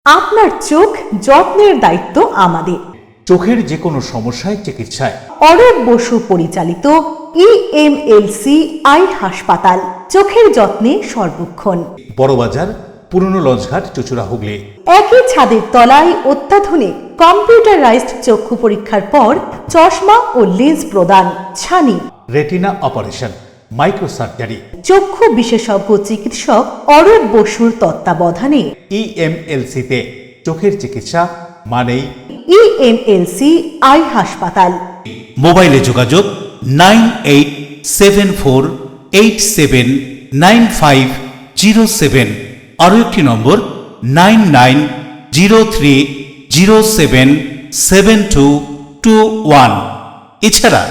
আপনার চোখ যত্নের দায়িত্ব আমাদের। চোখের যে কোনো সমস্যায় চিকিৎসায় অরূপ বসু পরিচালিত EMLC আই হাসপাতাল, চোখের যত্নে সর্বক্ষণ। বড়বাজার, পুরনো লঞ্চঘাট, চুচুড়া, হুগলি। একই ছাদের তলায় অত্যাধুনিক কম্পিউটারাইজড চক্ষু পরীক্ষার পর চশমা ও লেন্স প্রদান, ছানি, রেটিনা অপারেশন, মাইক্রোসার্জারি। চক্ষু বিশেষজ্ঞ চিকিৎসক অরূপ বসুর তত্ত্বাবধানে EMLC-তে চোখের চিকিৎসা মানেই EMLC আই হাসপাতাল। মোবাইলে যোগাযোগ 9874879507, আরও একটি নম্বর 9903077221, এছাড়া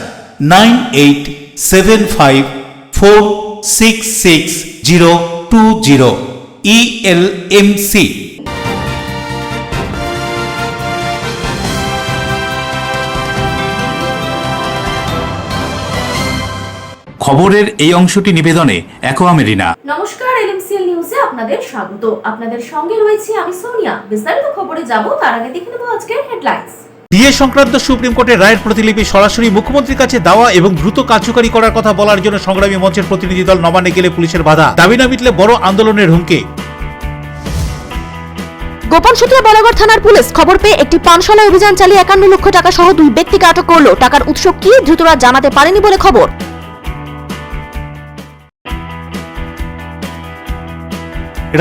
9875466020 ELMC। খবরের এই অংশটি নিবেদনে অ্যাকোয়া মেরিনা। নমস্কার, এলএমসিএল নিউজে আপনাদের স্বাগত। আপনাদের সঙ্গে রয়েছে আমি সোনিয়া। বিস্তারিত খবরে যাব তার আগে দেখে নেব আজকের হেডলাইন্স। ডিএ সংক্রান্ত সুপ্রিম কোর্টের রায়ের প্রতিলিপি সরাসরি মুখ্যমন্ত্রীর কাছে দেওয়া এবং দ্রুত কার্যকারী করার কথা বলার জন্য সংগ্রামী মঞ্চের প্রতিনিধি দল নবান্নে গেলে পুলিশের বাধা, দাবি না মিটলে বড় আন্দোলনের হুমকি। গোপন সূত্রে বলাগড় থানার পুলিশ খবর পেয়ে একটি পানশালায় অভিযান চালিয়ে 51 লক্ষ টাকা সহ 2 ব্যক্তিকে আটক করলো। টাকার উৎস কি ধৃতরা জানাতে পারেনি বলে খবর।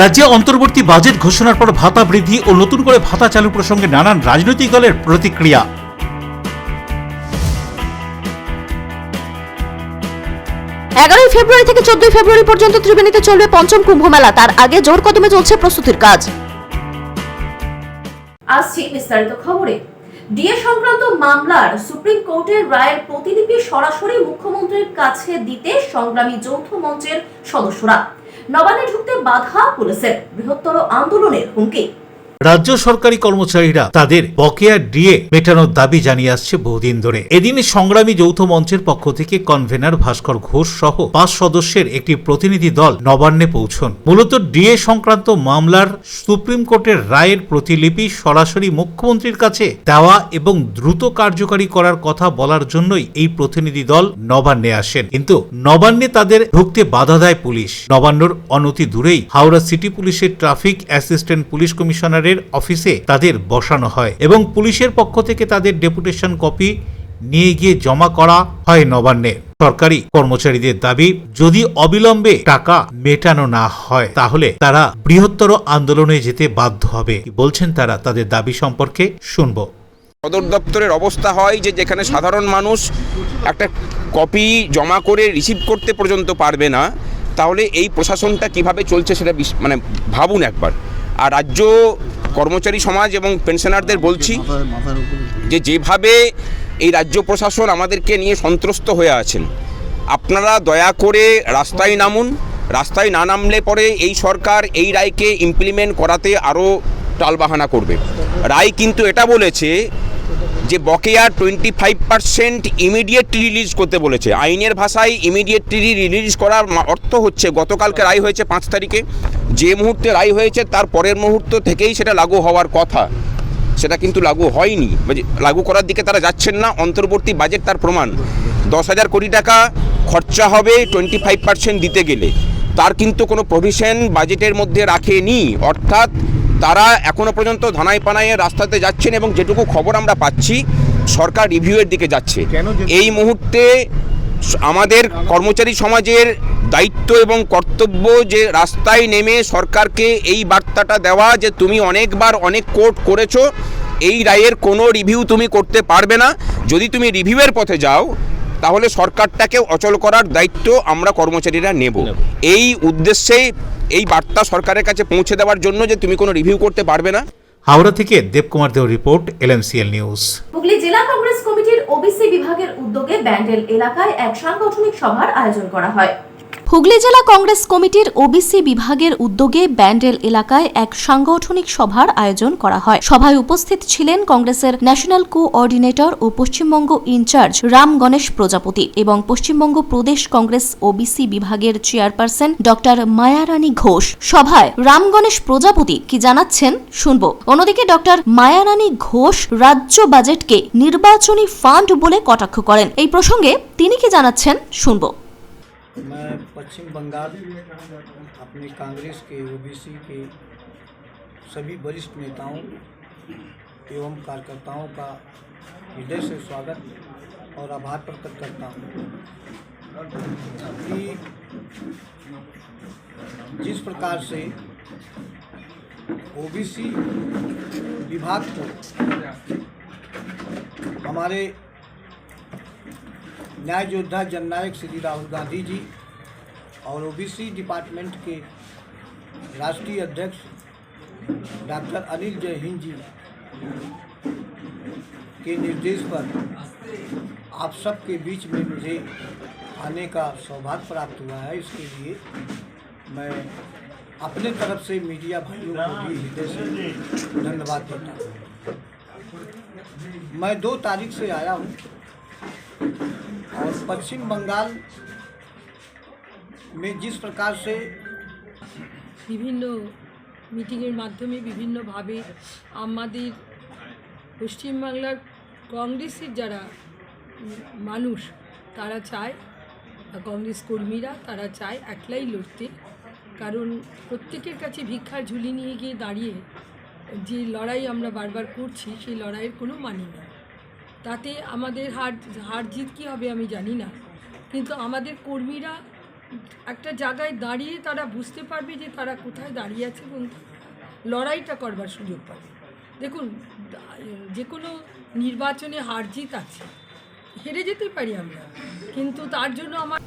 রাজ্যে অন্তর্বর্তী বাজেট ঘোষণার পর ভাতা বৃদ্ধি ও নতুন করে ভাতা চালু প্রসঙ্গে নানান রাজনৈতিক দলের প্রতিক্রিয়া। 11 ফেব্রুয়ারি থেকে 14 ফেব্রুয়ারি পর্যন্ত ত্রিবেণীতে চলবে পঞ্চম কুম্ভ মেলা। তার আগে জোর কদমে চলছে প্রস্তুতির কাজ। আসছি বিস্তারিত খবরে। ডিএ সংক্রান্ত মামলার সুপ্রিম কোর্টের রায়ের প্রতিলিপি সরাসরি মুখ্যমন্ত্রীর কাছে দিতে সংগ্রামী যৌথ মঞ্চের সদস্যরা নবান্নে ঢুকতে বাধা পুলিশের, বৃহত্তর আন্দোলনের হুমকি। রাজ্য সরকারি কর্মচারীরা তাদের বকেয়া ডিএ মেটানোর দাবি জানিয়ে আসছে বহুদিন ধরে। এদিন সংগ্রামী যৌথ মঞ্চের পক্ষ থেকে কনভেনার ভাস্কর ঘোষ সহ 5 সদস্যের একটি প্রতিনিধি দল নবান্নে পৌঁছন। মূলত ডিএ সংক্রান্ত মামলার সুপ্রিম কোর্টের রায়ের প্রতিলিপি সরাসরি মুখ্যমন্ত্রীর কাছে দেওয়া এবং দ্রুত কার্যকারী করার কথা বলার জন্যই এই প্রতিনিধি দল নবান্নে আসেন। কিন্তু নবান্নে তাদের ঢুকতে বাধা দেয় পুলিশ। নবান্নর অনতি দূরেই হাওড়া সিটি পুলিশের ট্রাফিক অ্যাসিস্ট্যান্ট পুলিশ কমিশনারের অফিসে তাদের বসানো হয় এবং পুলিশের পক্ষ থেকে তাদের ডেপুটেশন কপি নিয়ে গিয়ে জমা করা হয় নবান্নে। সরকারি কর্মচারীদের দাবি, যদি অবিলম্বে টাকা মেটানো না হয় তাহলে তারা বৃহত্তর আন্দোলনে যেতে বাধ্য হবে। কি বলছেন তারা তাদের দাবি সম্পর্কে শুনবো। সদর দপ্তরের অবস্থা হয় যেখানে সাধারণ মানুষ একটা কপি জমা করে রিসিভ করতে পর্যন্ত পারবে না, তাহলে এই প্রশাসনটা কিভাবে চলছে সেটা ভাবুন একবার। আর রাজ্য কর্মচারী সমাজ এবং পেনশনারদের বলছি যেভাবে এই রাজ্য প্রশাসন আমাদেরকে নিয়ে সন্ত্রস্ত হয়ে আছেন, আপনারা দয়া করে রাস্তায় নামুন। রাস্তায় না নামলে পরে এই সরকার এই রায়কে ইমপ্লিমেন্ট করাতে আরও টালবাহানা করবে। রায় কিন্তু এটা বলেছে যে বকেয়া 25% ইমিডিয়েটলি রিলিজ করতে বলেছে। আইনের ভাষায় ইমিডিয়েটলি রিলিজ করার অর্থ হচ্ছে গতকালকে রায় হয়েছে 5 তারিখে, যে মুহূর্তে রায় হয়েছে তার পরের মুহূর্ত থেকেই সেটা লাগু হওয়ার কথা, সেটা কিন্তু লাগু হয়নি। লাগু করার দিকে তারা যাচ্ছেন না। অন্তর্বর্তী বাজেট তার প্রমাণ। 10,000 কোটি টাকা খরচা হবে 25% দিতে গেলে, তার কিন্তু কোনো প্রভিশন বাজেটের মধ্যে রাখেনি। অর্থাৎ তারা এখনো পর্যন্ত ধানায় পানায় রাস্তাতে যাচ্ছেন এবং যেটুকু খবর আমরা পাচ্ছি সরকার রিভিউয়ের দিকে যাচ্ছে। এই মুহূর্তে আমাদের কর্মচারী সমাজের দায়িত্ব এবং কর্তব্য যে রাস্তায় নেমে সরকারকে এই বার্তাটা দেওয়া যে তুমি অনেকবার অনেক কোর্ট করেছো, এই রায়ের কোনো রিভিউ তুমি করতে পারবে না। যদি তুমি রিভিউয়ের পথে যাও তাহলে সরকারটাকে অচল করার দায়িত্ব আমরা কর্মচারীরা নেব। এই উদ্দেশ্যে এই বার্তা সরকারের কাছে পৌঁছে দেওয়ার জন্য যে তুমি কোনো রিভিউ করতে পারবে না। হাওড়া থেকে দেবকুমার দেও রিপোর্ট, এলএমসিএল নিউজ। হুগলি জেলা কংগ্রেস কমিটির ওবিসি বিভাগের উদ্যোগে ব্যান্ডেল এলাকায় এক সাংগঠনিক সভার আয়োজন করা হয়। হুগলি জেলা কংগ্রেস কমিটির ওবিসি বিভাগের উদ্যোগে ব্যান্ডেল এলাকায় এক সাংগঠনিক সভার আয়োজন করা হয়। সভায় উপস্থিত ছিলেন কংগ্রেসের ন্যাশনাল কোঅর্ডিনেটর ও পশ্চিমবঙ্গ ইনচার্জ রাম গণেশ প্রজাপতি এবং পশ্চিমবঙ্গ প্রদেশ কংগ্রেস ওবিসি বিভাগের চেয়ারপারসন ডক্টর মায়ারানী ঘোষ। সভায় রাম গণেশ প্রজাপতি কি জানাচ্ছেন শুনব। অন্যদিকে ডক্টর মায়ারানী ঘোষ রাজ্য বাজেটকে নির্বাচনী ফান্ড বলে কটাক্ষ করেন। এই প্রসঙ্গে তিনি কি জানাচ্ছেন শুনব। मैं पश्चिम बंगाल अपने कांग्रेस के ओबीसी के सभी वरिष्ठ नेताओं एवं कार्यकर्ताओं का हृदय से स्वागत और आभार प्रकट करता हूँ कि जिस प्रकार से ओबीसी विभाग को हमारे न्याय योद्धा जननायक श्री राहुल गांधी जी और ओबीसी डिपार्टमेंट के राष्ट्रीय अध्यक्ष डॉक्टर अनिल जयहिंद जी के निर्देश पर आप सबके बीच में मुझे आने का सौभाग्य प्राप्त हुआ है। इसके लिए मैं अपने तरफ से मीडिया भाइयों को भी हृदय से धन्यवाद देता हूँ। मैं 2 तारीख से आया हूँ और पश्चिम बंगाल में जिस प्रकार से বিভিন্ন মিটিংয়ের মাধ্যমে বিভিন্নভাবে আমাদের পশ্চিমবাংলার কংগ্রেসের যারা মানুষ তারা চায়, কংগ্রেস কর্মীরা তারা চায় একলাই লড়তে। কারণ প্রত্যেকের কাছে ভিক্ষার ঝুলি নিয়ে গিয়ে দাঁড়িয়ে যে লড়াই আমরা বারবার করছি সেই লড়াইয়ের কোনো মানে নেই। তাতে আমাদের হার জিত কী হবে আমি জানি না, কিন্তু আমাদের কর্মীরা একটা জায়গায় দাঁড়িয়ে তারা বুঝতে পারবে যে তারা কোথায় দাঁড়িয়ে আছে এবং লড়াইটা করবার সুযোগ পাবে। দেখুন, যে কোনো নির্বাচনে হার জিত আছে, হেরে যেতে পারি আমরা, কিন্তু তার জন্য আমার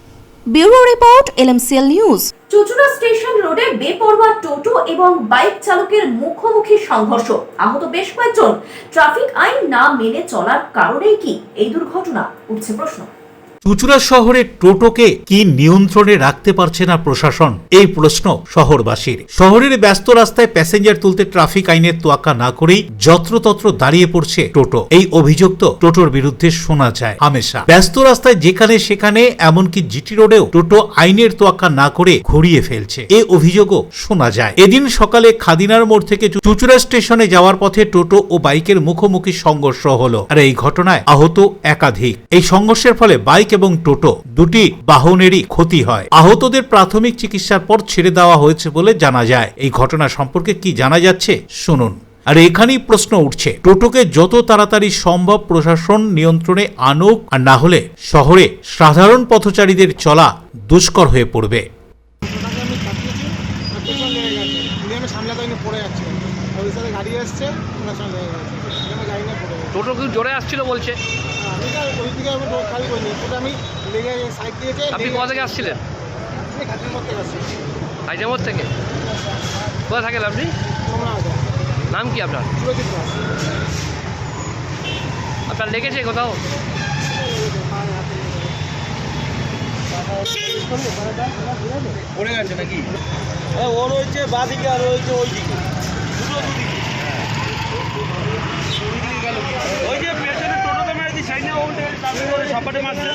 bureau report LMCL news. Chuchura station রোডে বেপরোয়া টোটো এবং বাইক চালকের মুখোমুখি সংঘর্ষ, আহত বেশ কয়েকজন। ট্রাফিক আইন না মেনে চলার কারণেই কি এই দুর্ঘটনা, উঠছে প্রশ্ন। চুচুড়া শহরে টোটোকে কি নিয়ন্ত্রণে রাখতে পারছে না প্রশাসন, এই প্রশ্ন শহরবাসীর। শহরের ব্যস্ত রাস্তায় প্যাসেঞ্জার তুলতে ট্রাফিক আইনের তোয়াক্কা না করেই যত্রতত্র দাঁড়িয়ে পড়ছে টোটো। এই অভিযোগ তো টোটোর বিরুদ্ধে শোনা যায় হামেশা। ব্যস্ত রাস্তায় যেখানে সেখানে, এমনকি জিটি রোডেও টোটো আইনের তোয়াক্কা না করে ঘুরিয়ে ফেলছে, এই অভিযোগও শোনা যায়। এদিন সকালে খাদিনার মোড় থেকে চুচুড়া স্টেশনে যাওয়ার পথে টোটো ও বাইকের মুখোমুখি সংঘর্ষ হলো, আর এই ঘটনায় আহত একাধিক। এই সংঘর্ষের ফলে বাইক এবং টোটো দুটি বাহনেরই ক্ষতি হয়। আহতদের প্রাথমিক চিকিৎসার পর ছেড়ে দেওয়া হয়েছে বলে জানা যায়। এই ঘটনা সম্পর্কে কি জানা যাচ্ছে শুনুন। আর এখানেই প্রশ্ন উঠছে, টোটোকে যত তাড়াতাড়ি সম্ভব প্রশাসন নিয়ন্ত্রণে আনুক, আর না হলে শহরে সাধারণ পথচারীদের চলা দুষ্কর হয়ে পড়বে। টোটো খুব জোরে আসছিল বলছে। আপনি কোথা থেকে আসছিলেন? হাইজামোড় থেকে। কোথায় থাকেন আপনি? নাম কি আপনার? আপনার লেগেছে কোথাও? পড়ে গেছে নাকি? ওর হয়েছে বাঁ দিকে আর হয়েছে ওই দিকে, ওই যে পেছনে টোটোতে মেরে দিই সাইনে সাপাটে মারছে।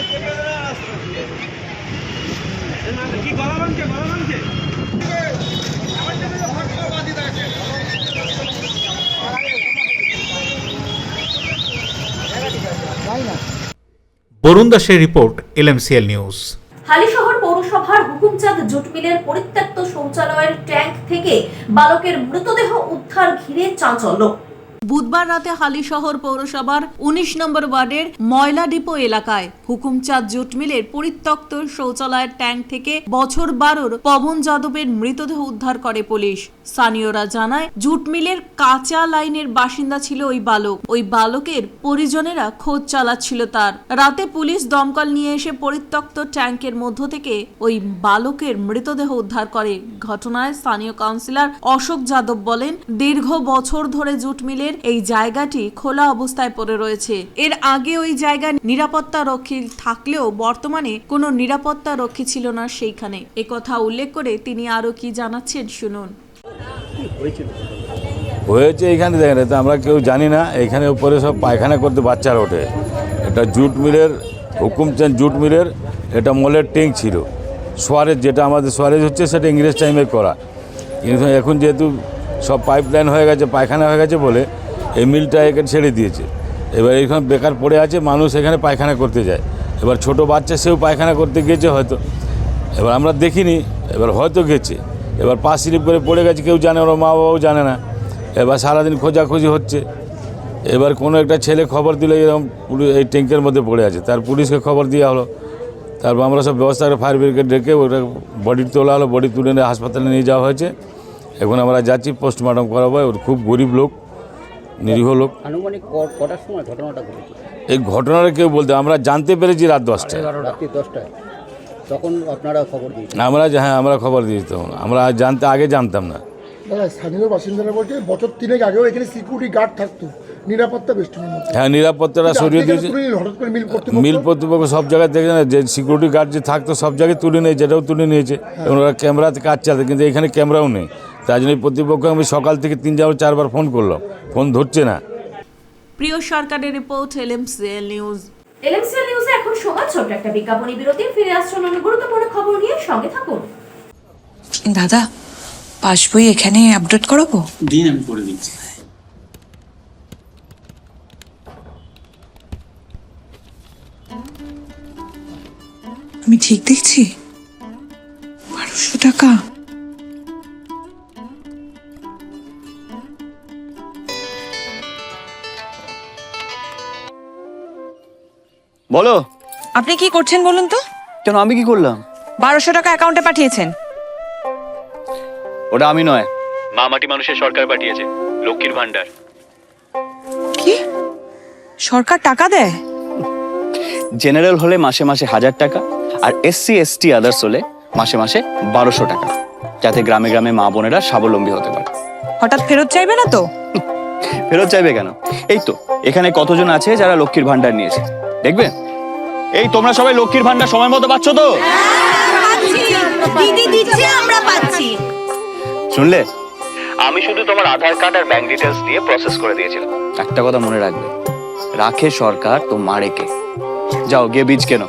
কি গলা ভাঙছে? গলা ভাঙছে। বরুণ দাসের রিপোর্ট, LMCL নিউজ। হালিশহর পৌরসভার হুকুমচাঁদ জুট মিলের পরিত্যক্ত শৌচালয়ের ট্যাঙ্ক থেকে বালকের মৃতদেহ উদ্ধার ঘিরে চাঞ্চল্য। বুধবার রাতে হালিশহর পৌরসভার 19 নম্বর ওয়ার্ডের ময়লা ডিপো এলাকায় হুকুমচাঁদ জুট মিলের পরিত্যক্ত শৌচালয়ের ট্যাঙ্ক থেকে বছর 12 পবন যাদবের মৃতদেহ উদ্ধার করে পুলিশ। স্থানীয়রা জানায়, জুট মিলের কাঁচা লাইনের বাসিন্দা ছিল ওই বালক। ওই বালকের পরিজনেরা খোঁজ চালাচ্ছিল তার। রাতে পুলিশ দমকল নিয়ে এসে পরিত্যক্ত ট্যাঙ্কের মধ্য থেকে ওই বালকের মৃতদেহ উদ্ধার করে। ঘটনায় স্থানীয় কাউন্সিলর অশোক যাদব বলেন, দীর্ঘ বছর ধরে জুট মিলে মিলের এই জায়গাটি খোলা অবস্থায় পড়ে রয়েছে। এর আগে ওই জায়গায় নিরাপত্তা রক্ষী থাকলেও বর্তমানে কোনো নিরাপত্তা রক্ষী ছিল না সেইখানে। একথা উল্লেখ করে তিনি আরো কি জানাচ্ছেন শুনুন। হয়েছে এইখানে দেখেন, এটা আমরা কেউ জানি না। এখানে উপরে সব পায়খানা করতে বাচ্চারা ওঠে। এটা জুট মিলের, হুকুমচাঁদ জুট মিলের এটা মলের ট্যাঙ্ক ছিল। সোয়ারেজ, যেটা আমাদের সোয়ারেজ হচ্ছে সেটা ইংরেজ টাইমে করা, কিন্তু এখন যেহেতু সব পাইপ লাইন হয়ে গেছে, পায়খানা হয়ে গেছে বলে এই মিলটা এখানে ছেড়ে দিয়েছে। এবার এখানে বেকার পড়ে আছে, মানুষ এখানে পায়খানা করতে যায়। এবার ছোট বাচ্চা সেও পায়খানা করতে গেছে হয়তো, এবার আমরা দেখিনি, এবার হয়তো গেছে, এবার পা স্লিপ করে পড়ে গেছে, কেউ জানে, ওরা মা বাবাও জানে না। এবার সারাদিন খোঁজাখুঁজি হচ্ছে। এবার কোনো একটা ছেলে খবর দিলে এরকম এই ট্যাঙ্কের মধ্যে পড়ে আছে, তার পুলিশকে খবর দেওয়া হলো। তারপর আমরা সব ব্যবস্থা করে ফায়ার ব্রিগেড ডেকে ওটা বডি তোলা হলো, বডি তুলে নিয়ে হাসপাতালে নিয়ে যাওয়া হয়েছে। এখন আমরা যাচ্ছি পোস্টমর্টম করাবো। ওর খুব গরিব লোক, নিরীহ লোক। আনুমানিক কটার সময় ঘটনাটা ঘটেছে? এই ঘটনাটা কেউ বলতে, আমরা জানতে পেরেছি রাত 10টায়। রাত্রি 10টায় তখন আপনারা খবর দিয়েছেন? আমরা খবর দিয়েছি তখন। আমরা আগে জানতাম না। দাদা, স্থানীয় বাসিন্দারা বলছে বছর 3 আগেও এখানে সিকিউরিটি গার্ড থাকতো, নিরাপত্তা বেষ্টনীর মধ্যে। হ্যাঁ, নিরাপত্তাটা সরিয়ে দিয়েছে। হঠাৎ করে মিল কর্তৃপক্ষ সব জায়গায় দেখে না, যে সিকিউরিটি গার্ড যে থাকতো সব জায়গায় তুলে নিয়েছে, যেটাও তুলে নিয়েছে। এবং ওরা ক্যামেরাতে কাজ চালাতে, কিন্তু এখানে ক্যামেরাও নেই। তাই জন্য কর্তৃপক্ষ আমি সকাল থেকে 3-4বার ফোন করলাম, ফোন ধরছে না। প্রিয় সরকারের রিপোর্ট, এলএমসিএল নিউজ। এলএমসিএল নিউজে এখন সময় ছোট্ট একটা বিজ্ঞাপনী বিরতি। ফিরে আসছে অন্য গুরুত্বপূর্ণ খবর নিয়ে, সঙ্গে থাকুন। দাদা, পাসবই এখানে আপডেট করাবো? দিন, আমি করে দিচ্ছি। আমি ঠিক দেখছি? 1200 টাকা? বলো, আপনি কি করছেন বলুন তো? কেন, আমি কি করলাম? 1200 টাকা অ্যাকাউন্টে পাঠিয়েছেন। ওটা আমি নয়, মা মাটি মানুষের সরকার পাঠিয়েছে, লক্ষ্মীর ভান্ডার। কি? সরকার টাকা দেয়? জেনারেল হলে মাসে মাসে 1000 টাকা, আর SC ST আদার্স হলে মাসে মাসে 1200 টাকা, যাতে গ্রামে গ্রামে মা বোনেরা স্বাবলম্বী হতে পারে। হঠাৎ ফেরত চাইবে না তো? ফেরত চাইবে কেন? এই তো এখানে কতজন আছে যারা লক্ষ্মীর ভান্ডার নিয়েছে, দেখবেন। এই তোমরা সবাই লক্ষ্মীর ভান্ডার সময় মতো পাচ্ছ তো? দিদি দিচ্ছে, আমরা পাচ্ছি। শুনলে, আমি শুধু তোমার আধার কার্ড আর ব্যাংক ডিটেলস দিয়ে প্রসেস করে দিয়েছিলাম। একটা কথা মনে রাখবে, রাখে সরকার তো মারে কে। যাও গিয়ে বীজ কেনো।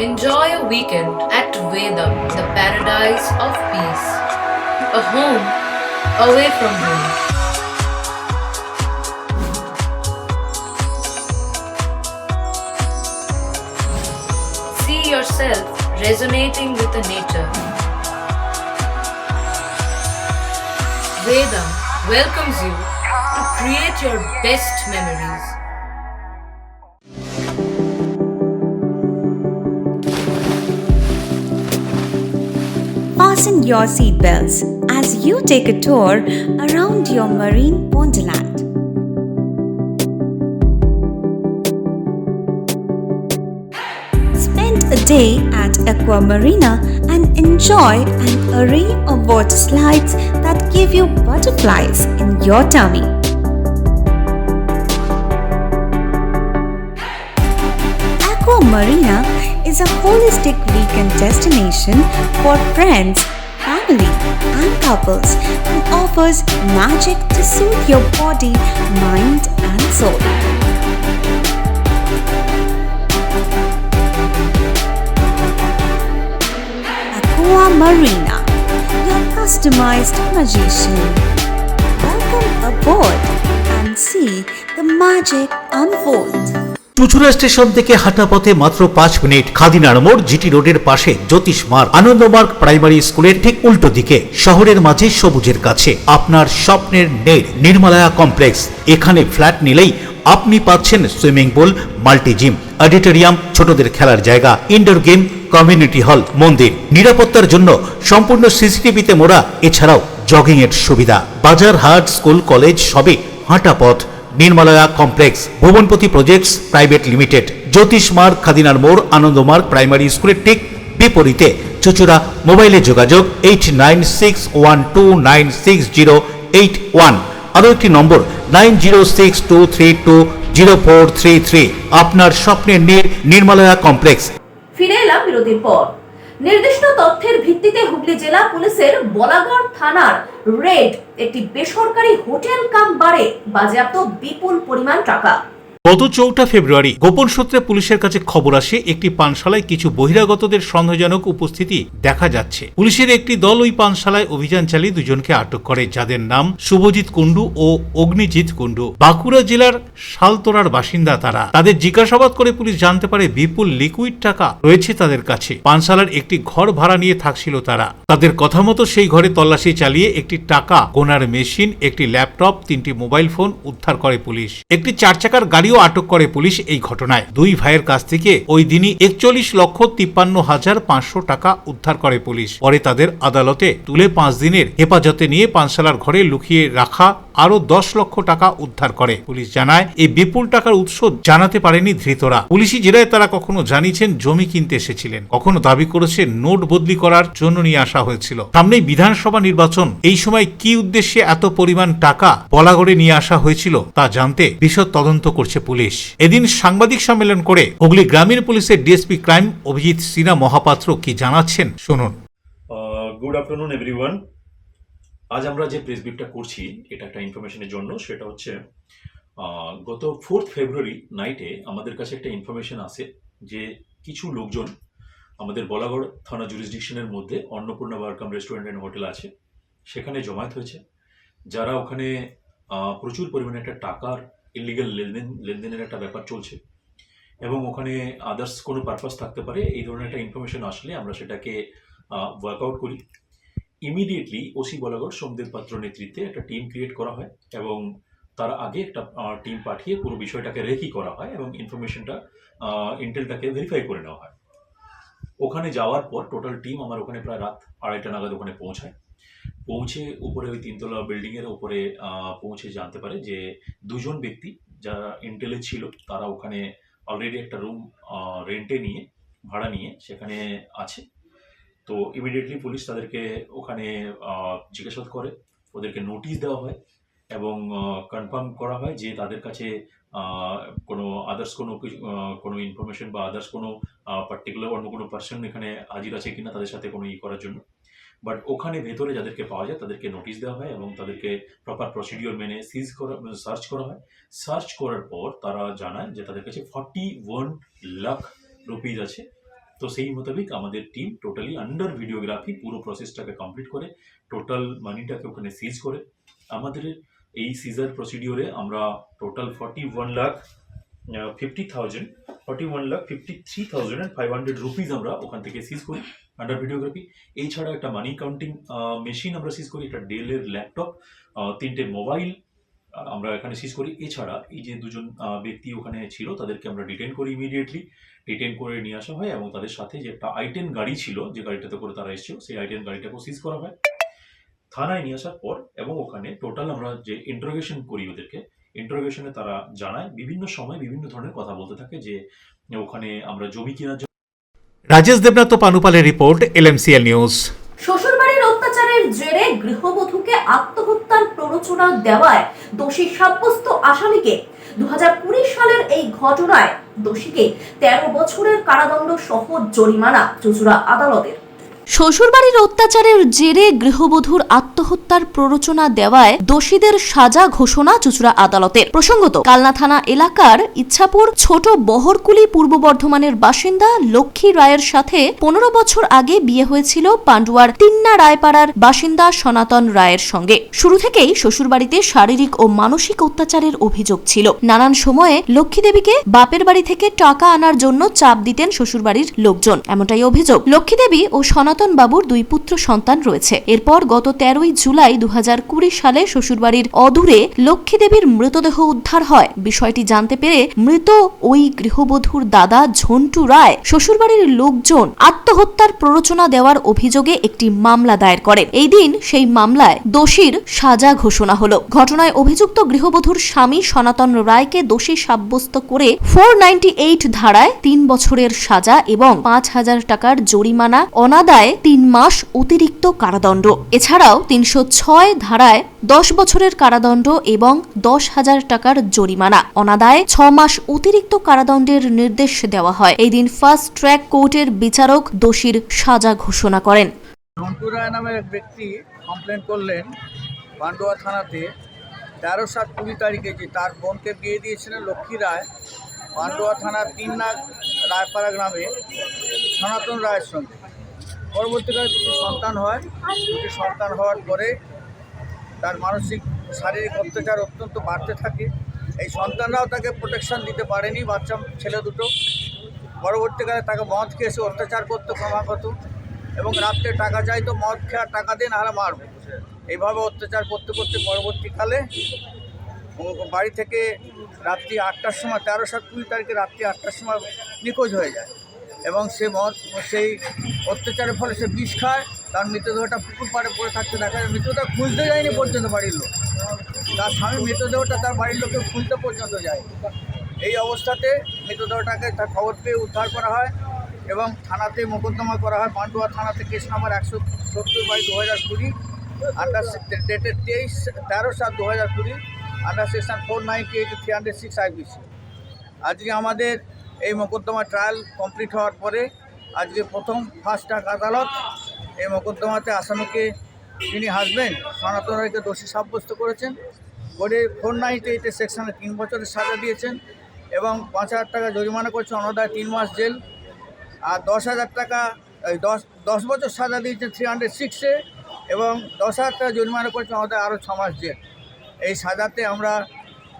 Enjoy a weekend at Vedam, the paradise of peace. A home away from home. See yourself resonating with the nature. Vedam welcomes you to create your best memories. Fasten your seatbelts as you take a tour around your marine wonderland. Spend a day at Aqua Marina and enjoy an array of water slides that give you butterflies in your tummy. Aqua Marina is a holistic weekend destination for friends, family, and couples and offers magic to soothe your body, mind, and soul. Aqua Marina, your customized magician. Welcome aboard and see the magic unfold. Chuchura station থেকে হাঁটা পথে মাত্র 5 minute, খাদিনার মোড়, GT রোডের পাশে জ্যোতিষ মার্গ, Ananda Marga primary স্কুলের ঠিক উল্টো দিকে, শহরের মাঝে সবুজের কাছে আপনার স্বপ্নের নেট নির্মলায়া কমপ্লেক্স। এখানে ফ্ল্যাট নিলেই আপনি পাচ্ছেন swimming pool, multi gym, auditorium, ছোটদের খেলার জায়গা, ইনডোর গেম, কমিউনিটি হল, মন্দির। নিরাপত্তার জন্য সম্পূর্ণ সিসিটিভিতে মোড়া, এছাড়াও জগিং এর সুবিধা। বাজার, হাট, স্কুল, কলেজ সবে হাঁটা পথ। নির্মলায়া কমপ্লেক্স, ভুবনপতি প্রজেক্টস প্রাইভেট লিমিটেড, জ্যোতিষ মার্গ, খাদিনার মোড়, আনন্দমার্গ প্রাইমারি স্কুলের ঠিক বিপরীতে। চুচুড়া। মোবাইলে যোগাযোগ 8961296081। আরও একটি নম্বর 9062320433। আপনার স্বপ্নের নির্মলয়া কমপ্লেক্স। ফিরে এলাম বিরতির পর। নির্দিষ্ট তথ্যের ভিত্তিতে হুগলি জেলা পুলিশের বলাগড় থানার রেড একটি বেসরকারি হোটেল কাম বারে বাজেয়াপ্ত বিপুল পরিমাণ টাকা। গত 4 ফেব্রুয়ারি গোপন সূত্রে পুলিশের কাছে খবর আসে একটি পানশালায় কিছু বহিরাগতদের সন্দেহজনক উপস্থিতি দেখা যাচ্ছে। পুলিশের একটি দল ওই পানশালায় অভিযান চালিয়ে দুজনকে আটক করে, যাদের নাম শুভজিৎ কুণ্ডু ও অগ্নিজিৎ কুণ্ডু। বাঁকুড়া জেলার শালতোরার বাসিন্দা তারা। তাদের জিজ্ঞাসাবাদ করে পুলিশ জানতে পারে বিপুল লিকুইড টাকা রয়েছে তাদের কাছে। পানশালার একটি ঘর ভাড়া নিয়ে থাকছিল তারা। তাদের কথা মতো সেই ঘরে তল্লাশি চালিয়ে একটি টাকা গোনার মেশিন, একটি ল্যাপটপ, 3টি মোবাইল ফোন উদ্ধার করে পুলিশ। একটি 4 চাকার গাড়িও আটক করে পুলিশ। এই ঘটনায় দুই ভাইয়ের কাছ থেকে ওই দিনই 41,53,500 টাকা উদ্ধার করে পুলিশ। পরে তাদের আদালতে তুলে 5 দিনের হেফাজতে নিয়ে পানশালার ঘরে লুকিয়ে রাখা আরো 10 লক্ষ টাকা উদ্ধার করে পুলিশ। জানায় এই বিপুল টাকার উৎস জানাতে পারেনি ধৃতরা। পুলিশি জেরায় তারা কখনো জানিয়েছেন জমি কিনতে এসেছিলেন, কখনো দাবি করেছে নোট বদলি করার জন্য নিয়ে আসা হয়েছিল। সামনেই বিধানসভা নির্বাচন, এই সময় কি উদ্দেশ্যে এত পরিমাণ টাকা বলাগড়ে নিয়ে আসা হয়েছিল তা জানতে বিশদ তদন্ত করছে পুলিশ। এদিন সাংবাদিক সম্মেলন করে হুগলি গ্রামীণ পুলিশের ডিএসপি ক্রাইম অভিজিৎ সিনহা মহাপাত্র কি জানাচ্ছেন শুনুন। Good afternoon everyone. আজ আমরা যে প্রেস ব্রিফটা করছি এটা একটা ইনফরমেশনের জন্য। সেটা হচ্ছে গত 4 ফেব্রুয়ারি নাইটে আমাদের কাছে একটা ইনফরমেশন আসে যে কিছু লোকজন আমাদের বলাগড় থানা জুরিসডিকশনের মধ্যে অন্নপূর্ণা বারকাম রেস্টুরেন্ট অ্যান্ড হোটেল আছে, সেখানে জমায়েত হয়েছে, যারা ওখানে প্রচুর পরিমাণে একটা টাকার ইলিগাল লেনদেনের একটা ব্যাপার চলছে এবং ওখানে আদার্স কোনো পারপাস থাকতে পারে। এই ধরনের একটা ইনফরমেশন আসলে আমরা সেটাকে ওয়ার্কআউট করি। ইমিডিয়েটলি ওসি বলাগড় সোমদেব পাত্র নেতৃত্বে একটা টিম ক্রিয়েট করা হয় এবং তার আগে একটা টিম পাঠিয়ে পুরো বিষয়টাকে রেকি করা হয় এবং ইনফরমেশনটা ইন্টেলটাকে ভেরিফাই করে নেওয়া হয়। ওখানে যাওয়ার পর টোটাল টিম আমার ওখানে প্রায় রাত 2:30 নাগাদ ওখানে পৌঁছে উপরে ওই 3তলা বিল্ডিংয়ের উপরে পৌঁছে জানতে পারে যে 2 জন ব্যক্তি যারা ইন্টেলে ছিল তারা ওখানে অলরেডি একটা রুম ভাড়া নিয়ে সেখানে আছে। তো ইমিডিয়েটলি পুলিশ তাদেরকে ওখানে জিজ্ঞাসাবাদ করে, ওদেরকে নোটিশ দেওয়া হয় এবং কনফার্ম করা হয় যে তাদের কাছে কোনো আদার্স কোনো ইনফরমেশন বা আদার্স কোনো পার্টিকুলার অন্য কোনো পার্সন এখানে হাজির আছে কিনা তাদের সাথে কোনো করার জন্য। বাট ওখানে ভেতরে যাদেরকে পাওয়া যায় তাদেরকে নোটিশ দেওয়া হয় এবং তাদেরকে প্রপার প্রসিডিওর মেনে সার্চ করা হয়। সার্চ করার পর তারা জানায় যে তাদের কাছে 41 লাখ রুপিজ আছে। তো সেই মোতাবেক আমাদের টিম টোটালি আন্ডার ভিডিওগ্রাফি পুরো প্রসেসটাকে কমপ্লিট করে টোটাল মানিটাকে ওখানে সিজ করে। আমাদের এই সিজার প্রসিডিওরে আমরা টোটাল 41,53,500 রুপিজ আমরা ওখান থেকে সিজ করি আন্ডার ভিডিওগ্রাফি। এছাড়া একটা মানি কাউন্টিং মেশিন আমরা সিজ করি, একটা ডেলের ল্যাপটপ, 3টে মোবাইল আমরা এখানে সিজ করি। এছাড়া এই যে 2 জন ব্যক্তি ওখানে ছিল তাদেরকে আমরা ডিটেন করি, ইমিডিয়েটলি ডিটেন করে নিয়ে আসা হয় এবং তাদের সাথে যে একটা i10 গাড়ি ছিল, যে গাড়িটাতে করে তারা এসেছিল, সেই i10 গাড়িটাকেও সিজ করা হয় থানায় নিয়ে আসার পর। এবং ওখানে টোটাল আমরা যে ইন্টারোগেশন করি ওদেরকে, ইন্টারোগেশনে তারা জানায় বিভিন্ন সময় বিভিন্ন ধরনের কথা বলতে থাকে যে ওখানে আমরা জমি কেনার জন্য। রাজেশ দেবনাথ পানুপালের রিপোর্ট, LMCL নিউজ। শ্বশুরবাড়ির অত্যাচারের জেরে গৃহবধূকে আত্মহত্যার প্ররোচনা দেওয়ায় দোষী সাব্যস্ত আসামিকে 2020 সালের এই ঘটনায় দোষীকে 13 বছরের কারাদণ্ড সহ জরিমানা চুচুড়া আদালতের। শ্বশুরবাড়ির অত্যাচারের জেরে গৃহবধূর আত্মহত্যার প্ররোচনা দেওয়ায় দোষীদের সাজা ঘোষণা চুচুড়া আদালতের। প্রসঙ্গত, কালনা থানা এলাকার ইচ্ছাপুর ছোট বহরকুলি পূর্ব বর্ধমানের বাসিন্দা লক্ষ্মী রায়ের সাথে 15 বছর আগে বিয়ে হয়েছিল পান্ডুয়ার তিন্না রায়পাড়ার বাসিন্দা সনাতন রায়ের সঙ্গে। শুরু থেকেই শ্বশুরবাড়িতে শারীরিক ও মানসিক অত্যাচারের অভিযোগ ছিল। নানান সময়ে লক্ষ্মী দেবীকে বাপের বাড়ি থেকে টাকা আনার জন্য চাপ দিতেন শ্বশুরবাড়ির লোকজন, এমনটাই অভিযোগ। লক্ষ্মী দেবী ও সনাতন সনাতন বাবুর 2 পুত্র সন্তান রয়েছে। এরপর গত 13ই জুলাই 2020 সালে শ্বশুরবাড়ির অদূরে লক্ষ্মী দেবীর মৃতদেহ উদ্ধার হয়। বিষয়টি জানতে পেরে মৃত ওই গৃহবধূর দাদা ঝন্টু রায় শ্বশুরবাড়ির লোকজন আত্মহত্যার প্ররোচনা দেওয়ার অভিযোগে একটি মামলা দায়ের করেন। এই দিন সেই মামলায় দোষীর সাজা ঘোষণা হলো। ঘটনায় অভিযুক্ত গৃহবধূর স্বামী সনাতন রায়কে দোষী সাব্যস্ত করে 498 ধারায় 3 বছরের সাজা এবং 5,000 টাকার জরিমানা, অনাদায়ে 3 মাস অতিরিক্ত কারাদণ্ড। এছাড়াও 306 ধারায় 10 বছরের কারাদণ্ড এবং 10,000 টাকার জরিমানা, অনাদায়ে 6 মাস অতিরিক্ত কারাদণ্ডের নির্দেশ দেওয়া হয়। এই দিন ফার্স্ট ট্র্যাক কোর্টের বিচারক দোষীর সাজা ঘোষণা করেন। ঝন্টু রায় নামের এক ব্যক্তি কমপ্লেন করলেন পান্ডুয়া থানাতে 13/7/20 তারিখে যে তার বোনকে বিয়ে দিয়েছিলেন লক্ষ্মী রায় পান্ডুয়া থানার 3 নাগ রায়পাড়া গ্রামে সনাতন রায়ের সঙ্গে। পরবর্তীকালে 2টি সন্তান হয়। 2টি সন্তান হওয়ার পরে তার মানসিক শারীরিক অত্যাচার অত্যন্ত বাড়তে থাকে। এই সন্তানরাও তাকে প্রোটেকশন দিতে পারেনি, বাচ্চা ছেলে দুটো। পরবর্তীকালে তাকে মদ খেয়ে এসে অত্যাচার করতো ক্রমাগত, এবং রাত্রে টাকা চাইতো, মদ খেয়ে টাকা দিয়ে নাহলে মারব। এইভাবে অত্যাচার করতে করতে পরবর্তীকালে বাড়ি থেকে রাত্রি 8টার সময় 13/7/20 তারিখে রাত্রি 8টার সময় নিখোঁজ হয়ে যায়, এবং সেই অত্যাচারের ফলে সে বিষ খায়। তার মৃতদেহটা পুকুর পাড়ে পড়ে থাকতে দেখা যায়। মৃতদেহ খুঁজতে যায়নি পর্যন্ত বাড়ির লোক, তার স্বামী মৃতদেহটা তার বাড়ির লোকে খুঁজতে পর্যন্ত যায়। এই অবস্থাতে মৃতদেহটাকে তার খবর পেয়ে উদ্ধার করা হয় এবং থানাতে মোকদ্দমা করা হয়। পান্ডুয়া থানাতে case number 170/2020, under dated 13/7/2020, under section 498/306 IPC। আজকে আমাদের এই মোকদ্দমা ট্রায়াল কমপ্লিট হওয়ার পরে আজকে প্রথম ফার্স্ট ট্র্যাক আদালত এই মোকদ্দমাতে আসামিকে, যিনি হাজবেন্ড সনাতন রায়কে দোষী সাব্যস্ত করেছেন, করে 498 সেকশনে 3 বছরের সাজা দিয়েছেন এবং 5,000 টাকা জরিমানা করছে, অনাদায়ে 3 মাস জেল। আর 10,000 টাকা 10 বছর সাজা দিয়েছেন 306-এ, এবং 10,000 টাকা জরিমানা করছে, অনাদায়ে আরও 6 মাস জেল। এই সাজাতে আমরা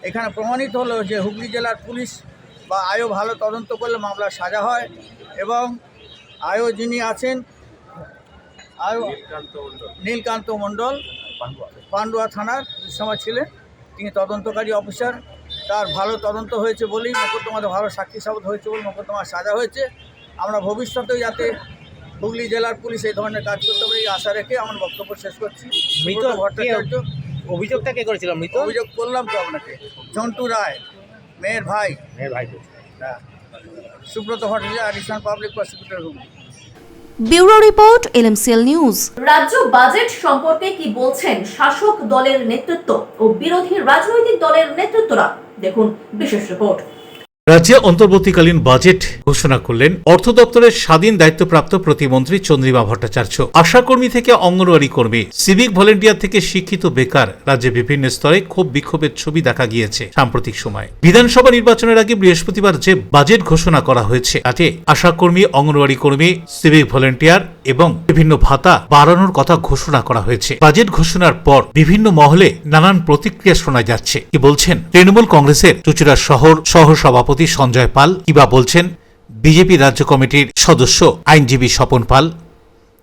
এখানে প্রমাণিত হলো যে হুগলি জেলার পুলিশ বা আয়ও ভালো তদন্ত করলে মামলার সাজা হয়, এবং আয়ও যিনি আছেন নীলকান্ত মণ্ডল পান্ডুয়া থানার সময় ছিলেন, তিনি তদন্তকারী অফিসার। তার ভালো তদন্ত হয়েছে বলেই মোকদ্দমাতে ভালো সাক্ষী সাবত হয়েছে বলে মোকদ্দমার সাজা হয়েছে। আমরা ভবিষ্যতেও যাতে হুগলি জেলার পুলিশ এই ধরনের কাজ করতে পারে এই আশা রেখে আমার বক্তব্য শেষ করছি। মৃত ভট্টাচার্য অভিযোগটা কে করেছিল? মৃত অভিযোগ করলাম তো আপনাকে, ঝন্টু রায়, মেয়ের ভাই। হ্যাঁ, Subrata Bhattacharya, additional public prosecutor Hooghly. Bureau report, LMCL news. রাজ্য বাজেট সম্পর্কে কি বলছেন শাসক দলের নেতৃত্ব ও বিরোধী রাজনৈতিক দলের নেতৃত্বরা? দেখুন বিশেষ রিপোর্ট। রাজ্যে অন্তর্বর্তীকালীন বাজেট ঘোষণা করলেন অর্থ দপ্তরের স্বাধীন দায়িত্বপ্রাপ্ত প্রতিমন্ত্রী চন্দ্রিমা ভট্টাচার্য। আশাকর্মী থেকে অঙ্গনওয়াড়ি কর্মী, সিভিক ভলেন্টিয়ার থেকে শিক্ষিত বেকার, রাজ্যে বিভিন্ন স্তরে ক্ষোভ বিক্ষোভের ছবি দেখা গিয়েছে সাম্প্রতিক সময়। বিধানসভা নির্বাচনের আগে বৃহস্পতিবার যে বাজেট ঘোষণা করা হয়েছে তাতে আশাকর্মী, অঙ্গনওয়াড়ি কর্মী, সিভিক ভলেন্টিয়ার এবং বিভিন্ন ভাতা বাড়ানোর কথা ঘোষণা করা হয়েছে। বাজেট ঘোষণার পর বিভিন্ন মহলে নানান প্রতিক্রিয়া শোনা যাচ্ছে। কি বলছেন তৃণমূল কংগ্রেসের চুঁচুড়া শহর সহসভাপতি সঞ্জয় পাল, কিবা বলছেন বিজেপি রাজ্য কমিটির সদস্য আইনজীবী স্বপন পাল,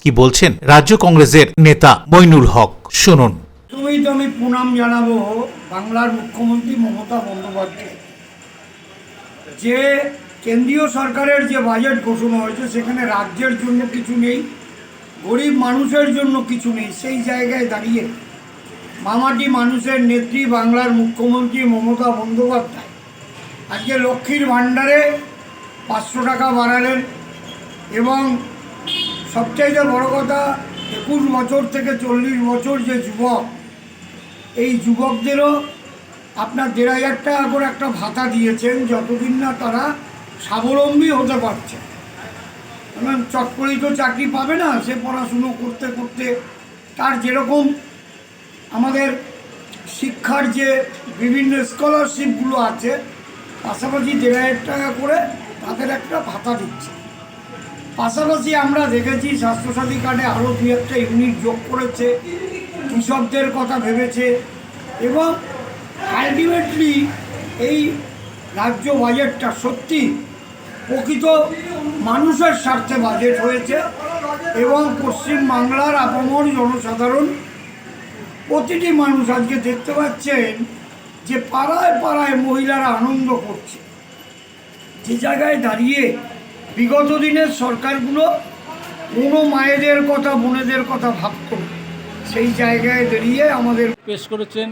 কি বলছেন রাজ্য কংগ্রেসের নেতা মইনুল হক। শুনুন। আমি প্রণাম জানাবো বাংলার মুখ্যমন্ত্রী মমতা বন্দ্যোপাধ্যায়। যে কেন্দ্রীয় সরকারের যে বাজেট ঘোষণা হয়েছে সেখানে রাজ্যের জন্য কিছু নেই, গরিব মানুষের জন্য কিছু নেই। সেই জায়গায় দাঁড়িয়ে মামাটি মানুষের নেত্রী বাংলার মুখ্যমন্ত্রী মমতা বন্দ্যোপাধ্যায় আজকে লক্ষ্মীর ভাণ্ডারে 500 টাকা বাড়ালেন, এবং সবচাইতে বড় কথা 21 বছর থেকে 40 বছর যে যুবক, এই যুবকদেরও আপনার 1,500 টাকা করে একটা ভাতা দিয়েছেন, যতদিন না তারা স্বাবলম্বী হতে পারছে। কারণ চট করেই তো চাকরি পাবে না, সে পড়াশুনো করতে করতে তার যেরকম আমাদের শিক্ষার যে বিভিন্ন স্কলারশিপগুলো আছে, পাশাপাশি 1,500 টাকা করে তাদের একটা ভাতা দিচ্ছে। পাশাপাশি আমরা দেখেছি স্বাস্থ্যসাথী কার্ডে আরও 2-1টা ইউনিট যোগ করেছে, কৃষকদের কথা ভেবেছে, এবং আলটিমেটলি এই রাজ্য বাজেটটা সত্যি প্রকৃত মানুষের স্বার্থে বাজেট হয়েছে এবং পশ্চিমবাংলার আপামর জনসাধারণ প্রতিটি মানুষ আজকে দেখতে পাচ্ছেন যে পাড়ায় পাড়ায় মহিলারা আনন্দ করছে। যে জায়গায় দাঁড়িয়ে বিগত দিনের সরকারগুলো কোনো মায়েদের কথা বোনেদের কথা ভাবত, সেই জায়গায় দাঁড়িয়ে আমাদের পেশ করেছেন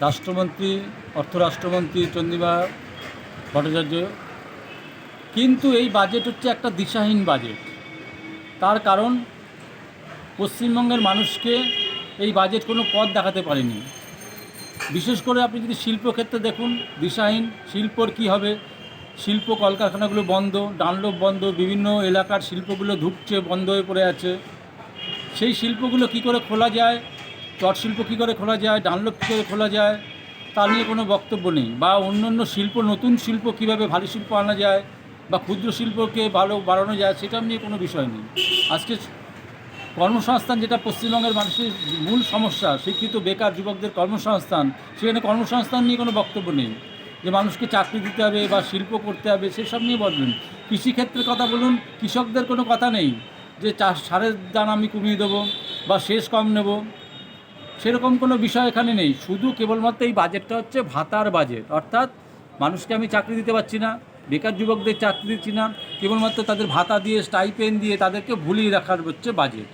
রাষ্ট্রমন্ত্রী অর্থরাষ্ট্রমন্ত্রী চন্দ্রিমা ভট্টাচার্য। কিন্তু এই বাজেট হচ্ছে একটা দিশাহীন বাজেট। তার কারণ পশ্চিমবঙ্গের মানুষকে এই বাজেট কোনো পথ দেখাতে পারেনি। বিশেষ করে আপনি যদি শিল্পক্ষেত্রে দেখুন, দিশাহীন। শিল্পর কি হবে? শিল্প কলকারখানাগুলো বন্ধ, ডানলপ বন্ধ, বিভিন্ন এলাকার শিল্পগুলো ধুঁকছে, বন্ধ হয়ে পড়ে আছে। সেই শিল্পগুলো কি করে খোলা যায়, চট শিল্প কী করে খোলা যায়, ডানলপ কী করে খোলা যায়, তা নিয়ে কোনো বক্তব্য নেই। বা অন্যান্য শিল্প, নতুন শিল্প কীভাবে ভালো শিল্প আনা যায় বা ক্ষুদ্র শিল্পকে ভালো বাড়ানো যায়, সেটা নিয়ে কোনো বিষয় নেই। আজকে কর্মসংস্থান, যেটা পশ্চিমবঙ্গের মানুষের মূল সমস্যা, শিক্ষিত বেকার যুবকদের কর্মসংস্থান, সেখানে কর্মসংস্থান নিয়ে কোনো বক্তব্য নেই। যে মানুষকে চাকরি দিতে হবে বা শিল্প করতে হবে, সেসব নিয়ে বলবেন। কৃষিক্ষেত্রের কথা বলুন, কৃষকদের কোনো কথা নেই যে সারের দাম আমি কমিয়ে দেবো বা সেচ কম নেব, সেরকম কোনো বিষয় এখানে নেই। শুধু কেবলমাত্র এই বাজেটটা হচ্ছে ভাতার বাজেট, অর্থাৎ মানুষকে আমি চাকরি দিতে পারছি না, বেকার যুবকদের চাকরি দিচ্ছি না, কেবলমাত্র তাদের ভাতা দিয়ে, স্টাইপেন্ড দিয়ে তাদেরকে ভুলিয়ে রাখার হচ্ছে বাজেট।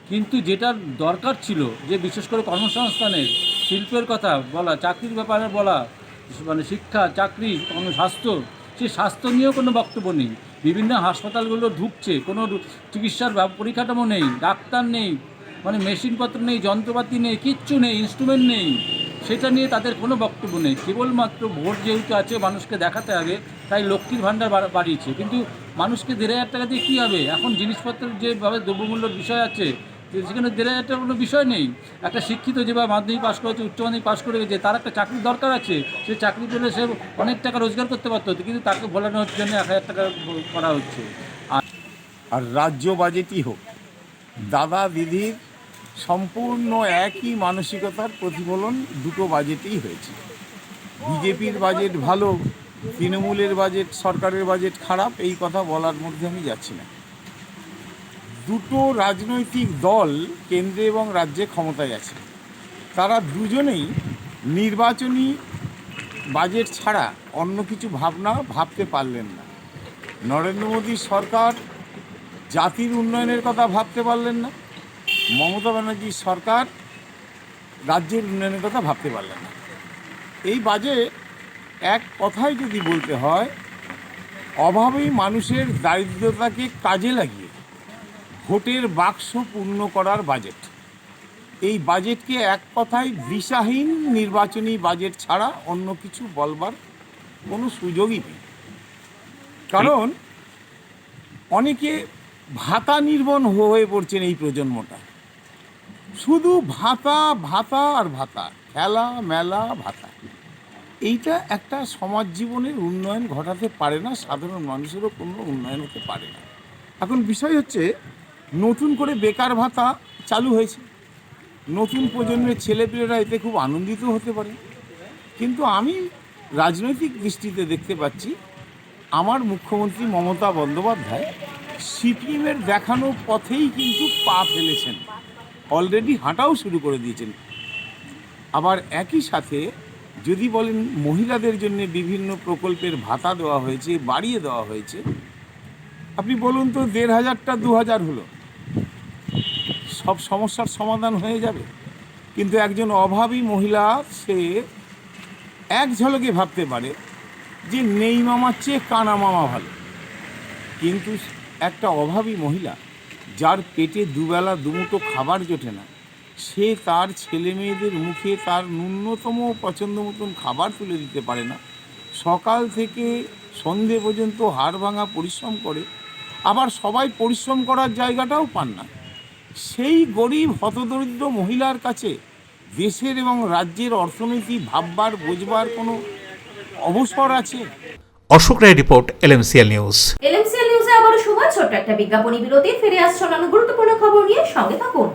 কিন্তু যেটা দরকার ছিল, যে বিশেষ করে কর্মসংস্থানের, শিল্পের কথা বলা, চাকরির ব্যাপারে বলা, মানে শিক্ষা, চাকরি, স্বাস্থ্য, সেই স্বাস্থ্য নিয়েও কোনো বক্তব্য নেই। বিভিন্ন হাসপাতালগুলো ঢুকছে, কোনো চিকিৎসার পরিকাঠামো নেই, ডাক্তার নেই, মানে মেশিনপত্র নেই, যন্ত্রপাতি নেই, কিচ্ছু নেই, ইনস্ট্রুমেন্ট নেই, সেটা নিয়ে তাদের কোনো বক্তব্য নেই। কেবলমাত্র ভোট যেহেতু আছে, মানুষকে দেখাতে হবে, তাই লক্ষ্মীর ভাণ্ডার বাড়িয়েছে। কিন্তু মানুষকে 1,500 টাকা দিয়ে কী হবে? এখন জিনিসপত্রের যেভাবে দ্রব্যমূল্যের বিষয় আছে, সেখানে 1,500 টাকার কোনো বিষয় নেই। একটা শিক্ষিত যেভাবে মাধ্যমিক পাশ করেছে, উচ্চ মাধ্যমিক পাশ করে গেছে, তার একটা চাকরির দরকার আছে। সে চাকরি পেলে সে অনেক টাকা রোজগার করতে পারতো, কিন্তু তাকে ভোলানোর জন্য 1,000 টাকা করা হচ্ছে। আর রাজ্য বাজেটই হোক, দাদা দিদির সম্পূর্ণ একই মানসিকতার প্রতিফলন দুটো বাজেটেই হয়েছে। বিজেপির বাজেট ভালো, তৃণমূলের বাজেট, সরকারের বাজেট খারাপ, এই কথা বলার মধ্যে আমি যাচ্ছি না। দুটো রাজনৈতিক দল কেন্দ্রে এবং রাজ্যে ক্ষমতায় আছে, তারা দুজনেই নির্বাচনী বাজেট ছাড়া অন্য কিছু ভাবতে পারলেন না। নরেন্দ্র মোদী সরকার জাতির উন্নয়নের কথা ভাবতে পারলেন না, মমতা ব্যানার্জির সরকার রাজ্যের উন্নয়নের কথা ভাবতে পারলেন না। এই বাজেট এক কথায় যদি বলতে হয়, অভাবী মানুষের দারিদ্রতাকে কাজে লাগিয়ে ভোটের বাক্স পূর্ণ করার বাজেট। এই বাজেটকে এক কথায় দিশাহীন নির্বাচনী বাজেট ছাড়া অন্য কিছু বলবার কোনো সুযোগই নেই। কারণ অনেকে ভাতা নির্ভর হয়ে পড়ছেন এই প্রজন্মটা, শুধু ভাতা ভাতা আর ভাতা, খেলা মেলা ভাতা। এইটা একটা সমাজ জীবনের উন্নয়ন ঘটাতে পারে না, সাধারণ মানুষেরও কোনো উন্নয়ন হতে পারে না। এখন বিষয় হচ্ছে, নতুন করে বেকার ভাতা চালু হয়েছে, নতুন প্রজন্মের ছেলেপেলেরা এতে খুব আনন্দিত হতে পারে। কিন্তু আমি রাজনৈতিক দৃষ্টিতে দেখতে পাচ্ছি, আমার মুখ্যমন্ত্রী মমতা বন্দ্যোপাধ্যায় সিপিএমের দেখানো পথেই কিন্তু পা ফেলেছেন, অলরেডি হাঁটাও শুরু করে দিয়েছেন। আবার একই সাথে যদি বলেন মহিলাদের জন্য বিভিন্ন প্রকল্পের ভাতা দেওয়া হয়েছে, বাড়িয়ে দেওয়া হয়েছে, আপনি বলুন তো 1,500টা 2,000 হলো, সব সমস্যার সমাধান হয়ে যাবে? কিন্তু একজন অভাবী মহিলা সে এক ঝলকে ভাবতে পারে যে নেই মামার চেয়ে কানা মামা ভালো। কিন্তু একটা অভাবী মহিলা যার পেটে দুবেলা দুমুঠো খাবার জোটে না, সে তার ছেলে মেয়েদের মুখে তার ন্যূনতম পছন্দ মতন খাবার তুলে দিতে পারে না, সকাল থেকে সন্ধে পর্যন্ত হাড় ভাঙা পরিশ্রম করে, আবার সবাই পরিশ্রম করার জায়গাটাও পান না। সেই গরিব হতদরিদ্র মহিলার কাছে দেশের এবং রাজ্যের অর্থনীতি ভাববার বোঝবার কোনো অবসর আছে? অশোক রায় রিপোর্ট, এলএমসিএল নিউজ। এলএমসিএল নিউজে আবারও সময় ছোট্ট একটা বিজ্ঞাপনী বিরতি। ফিরে আসছে অন্যান্য গুরুত্বপূর্ণ খবর নিয়ে, সঙ্গে থাকুন।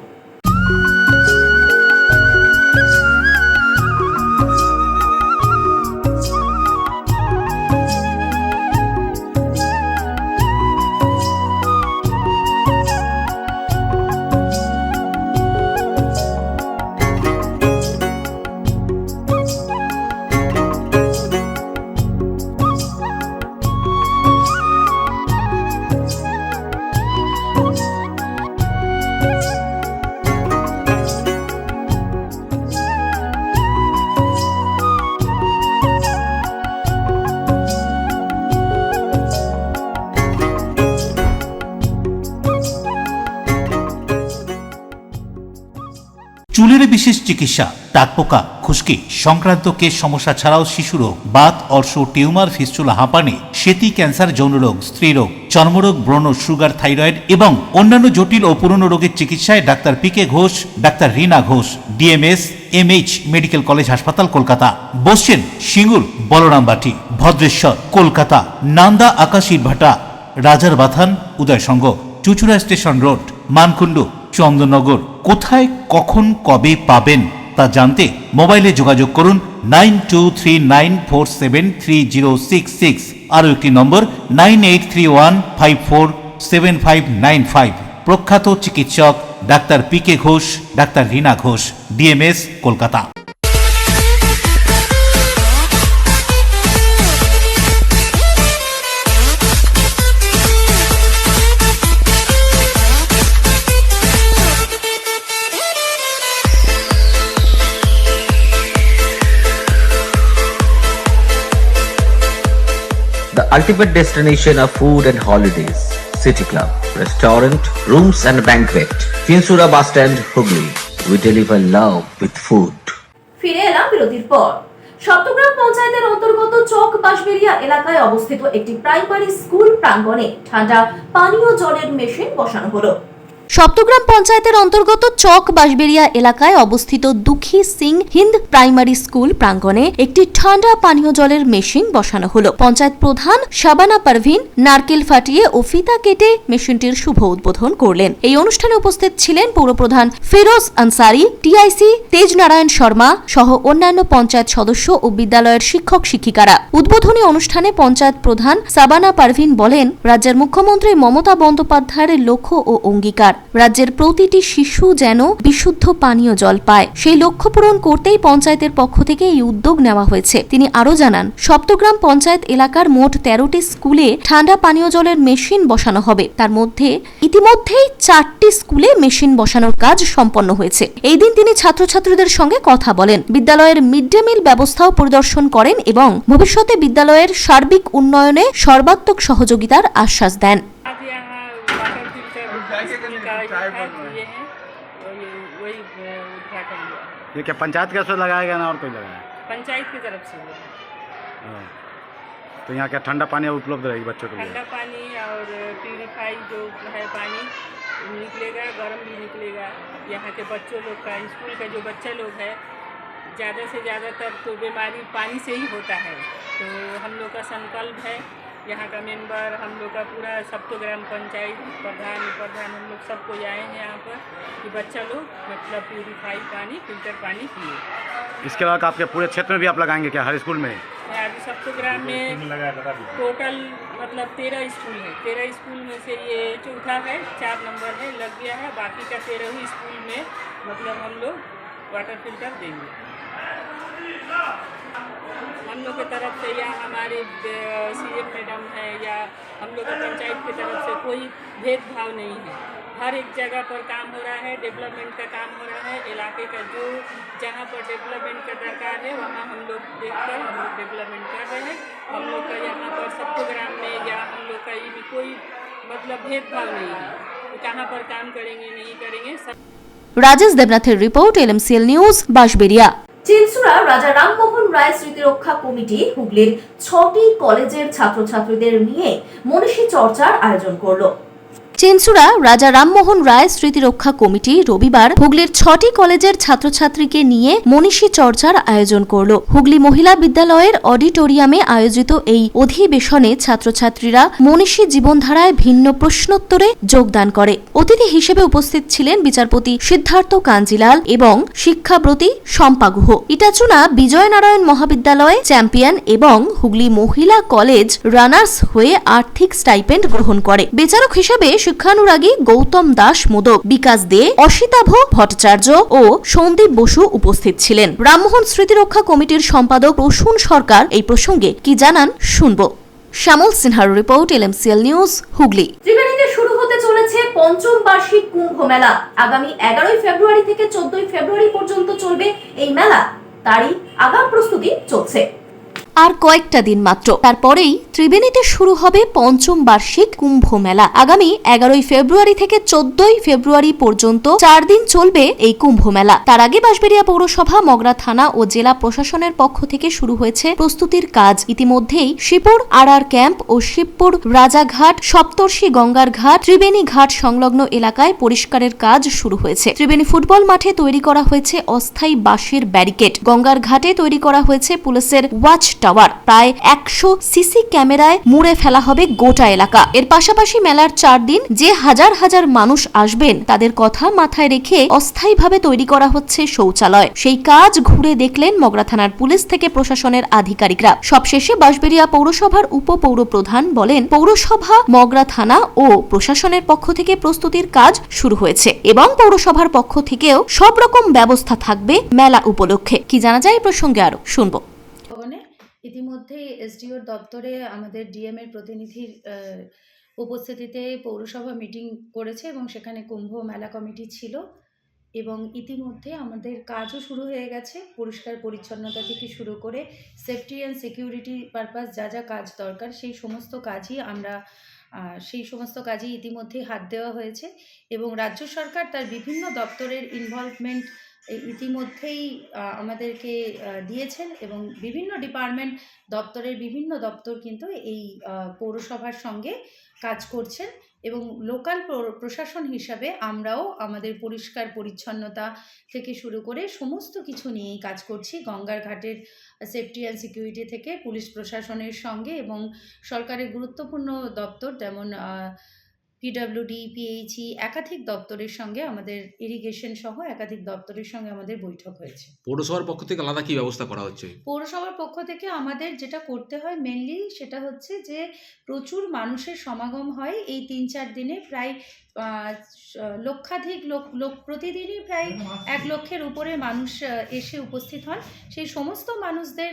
চুলের বিশেষ চিকিৎসা, টাকপোকা, খুশকি সংক্রান্ত কেশ সমস্যা ছাড়াও শিশুরোগ, বাত, অর্শ, টিউমার, ফিস্টুলা, হাঁপানি, সেতি, ক্যান্সার, যৌনরোগ, স্ত্রীরোগ, চর্মরোগ, ব্রণ, সুগার, থাইরয়েড এবং অন্যান্য জটিল ও পুরনো রোগের চিকিৎসায় ডাক্তার পিকে Ghosh, doctor Rina Ghosh, DMS MH medical college হাসপাতাল, কলকাতা। বসছেন সিঙ্গুর, বলরামবাটি, ভদ্রেশ্বর, কলকাতা, নান্দা, আকাশ ইটভাটা, রাজার বাথান, উদয়সঙ্গ, চুচুড়া স্টেশন রোড, মানকুণ্ডু, চন্দননগর। কোথায়, কখন, কবে পাবেন তা জানতে মোবাইলে যোগাযোগ করুন 9239473066, আরও একটি নম্বর 9831547595। প্রখ্যাত চিকিৎসক doctor PK Ghosh, doctor Rina Ghosh, DMS, Kolkata. The ultimate destination of food and holidays. City Club, restaurant, rooms and banquet. Chinsura Bus Stand, Hooghly. We deliver love with food. ফিরে এলাম বিরতির পর। সপ্তগ্রাম পঞ্চায়েতের অন্তর্গত চক বাঁশবেড়িয়া এলাকায় অবস্থিত একটি প্রাইমারি স্কুল প্রাঙ্গণে ঠান্ডা পানীয় জলের মেশিন বসানো হলো। সপ্তগ্রাম পঞ্চায়েতের অন্তর্গত চক বাঁশবেড়িয়া এলাকায় অবস্থিত দুঃখী সিং হিন্দ প্রাইমারি স্কুল প্রাঙ্গণে একটি ঠান্ডা পানীয় জলের মেশিন বসানো হলো। পঞ্চায়েত প্রধান শাবানা পারভিন নারকেল ফাটিয়ে ও ফিতা কেটে মেশিনটির শুভ উদ্বোধন করলেন। এই অনুষ্ঠানে উপস্থিত ছিলেন পৌরপ্রধান ফিরোজ আনসারি, টিআইসি তেজ নারায়ণ শর্মা সহ অন্যান্য পঞ্চায়েত সদস্য ও বিদ্যালয়ের শিক্ষক শিক্ষিকারা। উদ্বোধনী অনুষ্ঠানে পঞ্চায়েত প্রধান শাবানা পারভিন বলেন, রাজ্যের মুখ্যমন্ত্রী মমতা বন্দ্যোপাধ্যায়ের লক্ষ্য ও অঙ্গীকার রাজ্যের প্রতিটি শিশু যেন বিশুদ্ধ পানীয় জল পায়, সেই লক্ষ্য পূরণ করতেই পঞ্চায়েতের পক্ষ থেকে এই উদ্যোগ নেওয়া হয়েছে। তিনি আরো জানান, সপ্তগ্রাম পঞ্চায়েত এলাকার মোট 13টি স্কুলে ঠান্ডা পানীয় জলের মেশিন বসানো হবে। তার মধ্যে ইতিমধ্যেই 4টি স্কুলে মেশিন বসানোর কাজ সম্পন্ন হয়েছে। এই দিন তিনি ছাত্রছাত্রীদের সঙ্গে কথা বলেন, বিদ্যালয়ের মিড ডে মিল ব্যবস্থাও পরিদর্শন করেন এবং ভবিষ্যতে বিদ্যালয়ের সার্বিক উন্নয়নে সর্বাত্মক সহযোগিতার আশ্বাস দেন। ये क्या पंचायत का उसमें लगाएगा ना और कोई लगाएगा? पंचायत की तरफ से तो यहाँ क्या ठंडा पानी उपलब्ध रहेगी बच्चों के लिए? ठंडा पानी और प्यूरिफाई जो है पानी निकलेगा, गर्म भी निकलेगा। यहाँ के बच्चों लोग का, स्कूल का जो बच्चा लोग है, ज़्यादा से ज़्यादातर तो बीमारी पानी से ही होता है। तो हम लोग का संकल्प है, यहाँ का मेंबर, हम लोग का पूरा सप्तग्राम पंचायत प्रधान हम लोग सब कोई आए हैं यहाँ पर कि बच्चा लोग मतलब प्यूरिफाई पानी, फिल्टर पानी पिए। इसके अलावा आपके पूरे क्षेत्र में भी आप लगाएंगे क्या, हर स्कूल में? अभी सप्तग्राम में टोटल मतलब 13 स्कूल है। 13 स्कूल में से ये चौथा है, 4 नंबर है लग गया है। बाकी का 13 ही स्कूल में मतलब हम लोग वाटर फिल्टर देंगे। हम लोग की तरफ से या हमारे सीएम मैडम है या हम लोग पंचायत की तरफ से कोई भेदभाव नहीं है। हर एक जगह पर काम हो रहा है, डेवलपमेंट का काम हो रहा है। इलाके का जो जहाँ पर डेवलपमेंट का दरकार है वहाँ हम लोग देखकर हम लोग डेवलपमेंट कर रहे हैं। हम लोग का यहाँ पर सप्तग्राम में या हम लोग का ये भी कोई मतलब भेदभाव नहीं है, कहाँ पर काम करेंगे नहीं करेंगे सब। রাজেশ দেবনাথের report, LMCL news, Bansberia. Chinsurah Raja Rammohan রায় স্মৃতিরক্ষা কমিটি হুগলির 6টি কলেজের ছাত্রছাত্রীদের নিয়ে মনীষী চর্চার আয়োজন করলো। চিনসুরা রাজা রামমোহন রায় স্মৃতিরক্ষা কমিটি রবিবার হুগলির 6টি কলেজের ছাত্রছাত্রীকে নিয়ে মনীষী চর্চার আয়োজন করল। হুগলি মহিলা বিদ্যালয়ের অডিটোরিয়ামে আয়োজিত এই অধিবেশনে ছাত্রছাত্রীরা মনীষী জীবনধারায় ভিন্ন প্রশ্নোত্তরে যোগদান করে। অতিথি হিসেবে উপস্থিত ছিলেন বিচারপতি সিদ্ধার্থ কাঞ্জিলাল এবং শিক্ষাব্রতী শম্পা গুহ। ইটাচুনা বিজয়নারায়ণ মহাবিদ্যালয় চ্যাম্পিয়ন এবং হুগলি মহিলা কলেজ রানার্স হয়ে আর্থিক স্টাইপেন্ড গ্রহণ করে। বিচারক হিসেবে শিক্ষানুরাগী গৌতম দাস মোদক, বিকাশ দে, অসিতাভ ভট্টাচার্য ও সন্দীপ বসু উপস্থিত ছিলেন। রামমোহন স্মৃতিরক্ষা কমিটির সম্পাদক প্রসূন সরকার এই প্রসঙ্গে কি জানান শুনব। শ্যামল সিনহার রিপোর্ট, এলএমসিএল নিউজ, হুগলি। ত্রিবেণীতে শুরু হতে চলেছে ৫ম বার্ষিক কুম্ভ মেলা। আগামী ১১ ফেব্রুয়ারি থেকে ১৪ ফেব্রুয়ারি পর্যন্ত চলবে এই মেলা। তারই আগাম প্রস্তুতি চলছে। আর কয়েকটা দিন মাত্র, তারপরেই ত্রিবেণীতে শুরু হবে পঞ্চম বার্ষিক কুম্ভ মেলা। আগামী 11 ফেব্রুয়ারি থেকে 14 ফেব্রুয়ারি পর্যন্ত 4 দিন চলবে এই কুম্ভ মেলা। তার আগে বাঁশবেড়িয়া পৌরসভা, মগরা থানা ও জেলা প্রশাসনের পক্ষ থেকে শুরু হয়েছে প্রস্তুতির কাজ। ইতিমধ্যেই শিবপুর আরআর ক্যাম্প ও শিবপুর রাজাঘাট, সপ্তর্ষি গঙ্গার ঘাট, ত্রিবেণী ঘাট সংলগ্ন এলাকায় পরিষ্কারের কাজ শুরু হয়েছে। ত্রিবেণী ফুটবল মাঠে তৈরি করা হয়েছে অস্থায়ী বাঁশের ব্যারিকেড। গঙ্গার ঘাটে তৈরি করা হয়েছে পুলিশের ওয়াচ টাওয়ার। প্রায় 100 সিসি ক্যামেরায় মুড়ে ফেলা হবে গোটা এলাকা। এর পাশাপাশি মেলার 4 দিন যে হাজার হাজার মানুষ আসবেন তাদের কথা মাথায় রেখে অস্থায়ীভাবে তৈরি করা হচ্ছে শৌচালয়। সেই কাজ ঘুরে দেখলেন মগরা থানার পুলিশ থেকে প্রশাসনের আধিকারিকরা। সবশেষে বাঁশবেড়িয়া পৌরসভার উপপৌর প্রধান বলেন, পৌরসভা, মগরা থানা ও প্রশাসনের পক্ষ থেকে প্রস্তুতির কাজ শুরু হয়েছে এবং পৌরসভার পক্ষ থেকেও সব রকম ব্যবস্থা থাকবে মেলা উপলক্ষে। কি জানা যায় এই প্রসঙ্গে আরো শুনবো। ইতিমধ্যেই এসডিওর দপ্তরে আমাদের ডিএম এর প্রতিনিধির উপস্থিতিতে পৌরসভা মিটিং করেছে এবং সেখানে কুম্ভ মেলা কমিটি ছিল এবং ইতিমধ্যে আমাদের কাজও শুরু হয়ে গেছে। পরিষ্কার পরিচ্ছন্নতা থেকে শুরু করে সেফটি অ্যান্ড সিকিউরিটি পারপাস যা যা কাজ দরকার সেই সমস্ত কাজই ইতিমধ্যেই হাত দেওয়া হয়েছে এবং রাজ্য সরকার তার বিভিন্ন দপ্তরের ইনভলভমেন্ট ইতিমধ্যেই আমাদেরকে দিয়েছেন এবং বিভিন্ন ডিপার্টমেন্ট দপ্তরের বিভিন্ন দপ্তর কিন্তু এই পৌরসভার সঙ্গে কাজ করছেন এবং লোকাল প্রশাসন হিসাবে আমরাও আমাদের পরিষ্কার পরিচ্ছন্নতা থেকে শুরু করে সমস্ত কিছু নিয়েই কাজ করছি। গঙ্গার ঘাটের সেফটি অ্যান্ড সিকিউরিটি থেকে পুলিশ প্রশাসনের সঙ্গে এবং সরকারের গুরুত্বপূর্ণ দপ্তর যেমন পিডব্লিউডি, পিএইচই একাধিক দপ্তরের সঙ্গে আমাদের ইরিগেশন সহ একাধিক দপ্তরের সঙ্গে আমাদের বৈঠক হয়েছে। পৌরসভার পক্ষ থেকে আলাদা কি ব্যবস্থা করা হচ্ছে? পৌরসভার পক্ষ থেকে আমাদের যেটা করতে হয় মেনলি সেটা হচ্ছে যে প্রচুর মানুষের সমাগম হয় এই 3-4 দিনে। প্রায় লক্ষাধিক লোক প্রতিদিনই প্রায় 1 লক্ষের উপরে মানুষ এসে উপস্থিত হন। সেই সমস্ত মানুষদের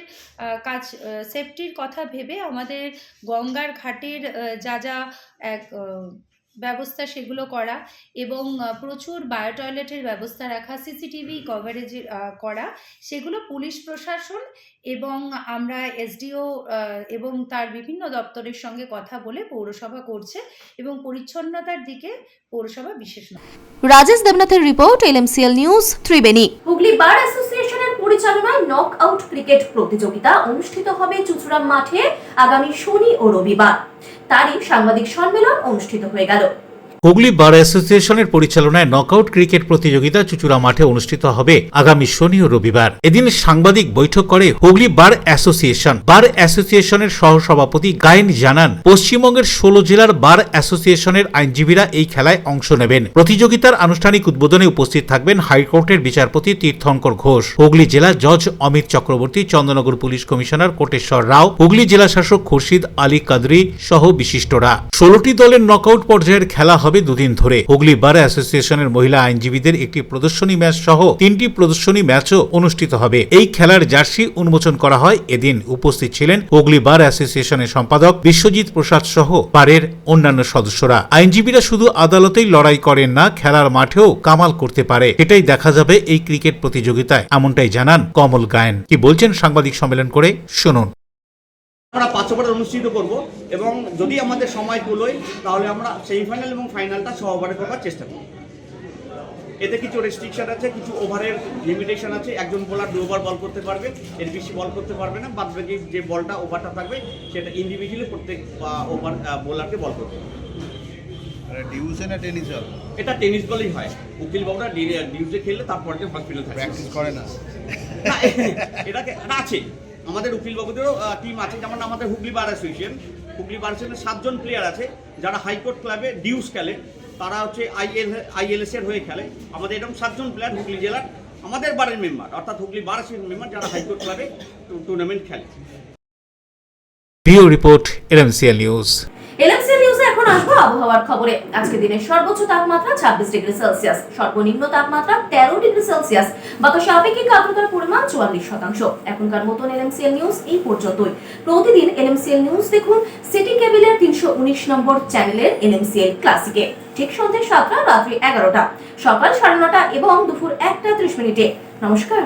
কাজ সেফটির কথা ভেবে আমাদের গঙ্গার ঘাটের যা যা ব্যবস্থা সেগুলো করা এবং প্রচুর বায়ো টয়লেটের ব্যবস্থা রাখা, সিসিটিভি কভারেজ করা, সেগুলো পুলিশ প্রশাসন এবং আমরা এসডিও এবং তার বিভিন্ন দপ্তরের সঙ্গে কথা বলে পৌরসভা করছে এবং পরিচ্ছন্নতার দিকে পৌরসভা বিশেষ নয়। রাজেশ দেবনাথের report, LMCL news, Tribeni. Hooghly bar অ্যাসোসিয়েশনের পরিচালনায় নক আউট ক্রিকেট প্রতিযোগিতা অনুষ্ঠিত হবে চুঁচুড়া মাঠে আগামী শনি ও রবিবার। তারই সাংবাদিক সম্মেলন অনুষ্ঠিত হয়ে গেল। হুগলি বার অ্যাসোসিয়েশনের পরিচালনায় নকআউট ক্রিকেট প্রতিযোগিতা চুঁচুড়া মাঠে অনুষ্ঠিত হবে আগামী শনি ও রবিবার। এদিন সাংবাদিক বৈঠক করে হুগলি বার অ্যাসোসিয়েশন। বার অ্যাসোসিয়েশনের সহসভাপতি গায়েন জানান, পশ্চিমবঙ্গের 16 জেলার বার অ্যাসোসিয়েশনের আইনজীবীরা এই খেলায় অংশ নেবেন। প্রতিযোগিতার আনুষ্ঠানিক উদ্বোধনে উপস্থিত থাকবেন হাইকোর্টের বিচারপতি তীর্থঙ্কর ঘোষ, হুগলি জেলা জজ অমিত চক্রবর্তী, চন্দননগর পুলিশ কমিশনার কোটেশ্বর রাও, হুগলি জেলা শাসক খুরশিদ আলী কাদরি সহ বিশিষ্টরা। 16টি দলের নকআউট পর্যায়ের খেলা হবে 2 দিন ধরে। হুগলি বার অ্যাসোসিয়েশনের মহিলা আইনজীবীদের একটি প্রদর্শনী ম্যাচ সহ 3টি প্রদর্শনী ম্যাচও অনুষ্ঠিত হবে। এই খেলার জার্সি উন্মোচন করা হয়। এদিন উপস্থিত ছিলেন হুগলি বার অ্যাসোসিয়েশনের সম্পাদক বিশ্বজিৎ প্রসাদ সহ বারের অন্যান্য সদস্যরা। আইনজীবীরা শুধু আদালতেই লড়াই করেন না, খেলার মাঠেও কামাল করতে পারে, এটাই দেখা যাবে এই ক্রিকেট প্রতিযোগিতায়, এমনটাই জানান কমল গায়েন। কি বলছেন সাংবাদিক সম্মেলন করে শুনুন। আমরা 5 ওভার অনুষ্ঠিত করব এবং যদি আমাদের সময় কুলোয় তাহলে আমরা সেমিফাইনাল এবং ফাইনালটা 6 ওভারে করার চেষ্টা করব। এতে কিছু রেস্ট্রিকশন আছে, কিছু ওভারের লিমিটেশন আছে। একজন বোলার 2 ওভার বল করতে পারবে, এর বেশি বল করতে পারবে না। বাদ বাকি যে বলটা ওভারটা থাকবে সেটা ইন্ডিভিজুয়ালি প্রত্যেক ওভার বোলারকে বল করতে হবে। ডিউসে না টেনিস বল? এটা টেনিস বলই হয়। উকিল বাবুরা ডিউসে খেললে তারপরে হসপিটাল থাকে, প্র্যাকটিস করে না। এটাকে আছে, আমাদের উকিলবাবুদেরও টিম আছে। যেমন আমাদের Hooghly bar association, Hooghly bar অ্যাসোসিয়েশনের 7 জন প্লেয়ার আছে যারা হাইকোর্ট ক্লাবে ডিউস খেলে, তারা হচ্ছে আইএলএস এর হয়ে খেলে। আমাদের এরকম 7 জন প্লেয়ার হুগলি জেলার আমাদের বারের মেম্বার, অর্থাৎ হুগলি বার অ্যাসোসিয়েশন মেম্বার যারা হাইকোর্ট ক্লাবে টুর্নামেন্ট খেলে। Video report, LMCL news. LMCL নিউজে এখন আসবো আবহাওয়ার খবরে। আজকে দিনের সর্বোচ্চ তাপমাত্রা 26 ডিগ্রি সেলসিয়াস, সর্বনিম্ন তাপমাত্রা 13 ডিগ্রি সেলসিয়াস, বাতাসে আপেক্ষিক আর্দ্রতার পরিমাণ 44%। এখনকার মতন এলএমসিএল নিউজ এই পর্যন্তই। প্রতিদিন এলএমসিএল নিউজ দেখুন সিটি কেবলের 319 নম্বর চ্যানেলের এলএমসিএল ক্লাসিকে, ঠিক সন্ধ্যে 7টা, রাত্রি 11টা, সকাল 9:30 এবং দুপুর 1টা 30 মিনিটে। নমস্কার।